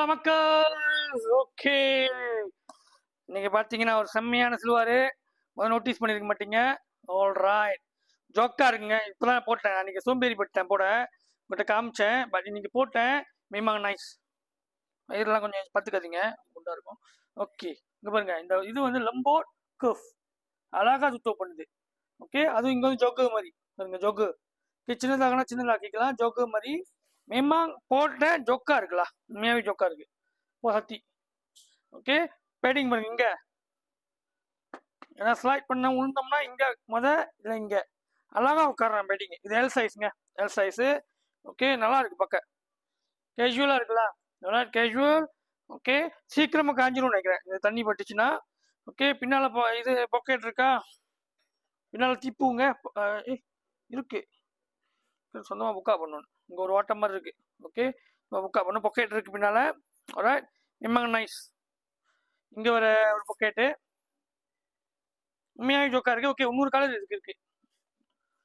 Hello மக்கள். Okay, இன்னைக்கு பார்த்தீங்கன்னா ஒரு செம்மையான சிலுவாரு முதல்ல நோட்டீஸ் பண்ணிருக்க மாட்டீங்க. ஆல்ரைட், ஜோக்கா இருக்குங்க. இப்போதான் போட்டேன், அன்னைக்கு சோம்பேறி பட்டேன் போட, உங்கள்கிட்ட காமிச்சேன். பட் இன்னைக்கு போட்டேன். மீமாங்க நைஸ். இதெல்லாம் கொஞ்சம் பார்த்துக்காதீங்க, குண்டா இருக்கும். ஓகே, இங்கே பாருங்க, இந்த இது வந்து லம்போ கர்ஃப் அழகா சுத்தம் பண்ணுது. ஓகே, அதுவும் இங்கே வந்து ஜோக்கு மாதிரி பாருங்க. ஜோக்கு சின்னதாகனா சின்னதாக்கிக்கலாம். ஜோக்கு மாதிரி மீமாங் போட்ட ஜோக்கா இருக்கலாம். உண்மையாவே ஜோக்கா இருக்கு. சத்தி. ஓகே, பேட்டிங் பாருங்க. இங்க ஏன்னா ஸ்லைட் பண்ண உளுந்தோம்னா இங்க இல்லை இங்க அழகா உட்காடுறேன். பேட்டிங் இது எல் சைஸுங்க, எல் சைஸு. ஓகே, நல்லா இருக்கு, பக்க கேஷுவலா இருக்குல்ல, நல்லா கேஷுவல். ஓகே, சீக்கிரமா காஞ்சிரும் நினைக்கிறேன் இந்த தண்ணி பட்டுச்சுன்னா. ஓகே, பின்னால இது பொக்கெட் இருக்கா, பின்னால தீப்புங்க இருக்கு. சொந்தமா புக்கா பண்ணணும். இங்க ஒரு வாட்டர் மாதிரி இருக்கு. ஓகே, புக்கா பண்ண பொக்கெட் இருக்கு பின்னால. ஆல்ரைட், இம்மாங்க நைஸ். இங்க ஒரு பொக்கெட்டு உண்மையாவே ஜோக்கா இருக்கு. ஓகே, இன்னொரு கலர் இருக்கு.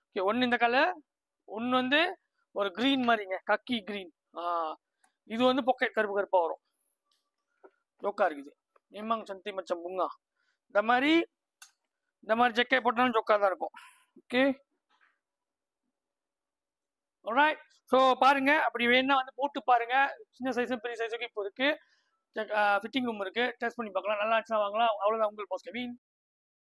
ஓகே, ஒன்று இந்த கலர், ஒன்று வந்து ஒரு கிரீன் மாதிரிங்க, கக்கி கிரீன். இது வந்து பொக்கெட் கருப்பு கருப்பா வரும். ஜோக்கா இருக்குது. இம்மாங்க சந்தி மச்சம் புங்கா இந்த மாதிரி ஜெக்கை போட்டாலும் ஜோக்கா தான் இருக்கும். Okay, alright. ஸோ பாருங்க, அப்படி வேணா வந்து போட்டு பாருங்க. சின்ன சைஸும் பெரிய சைஸுக்கு இப்போ இருக்கு. ஃபிட்டிங் ரூம் இருக்கு, டெஸ்ட் பண்ணி பார்க்கலாம். நல்லா இருந்துச்சுன்னா வாங்கலாம். அவ்வளோதான். உங்கள் பாஸ் கெவின்.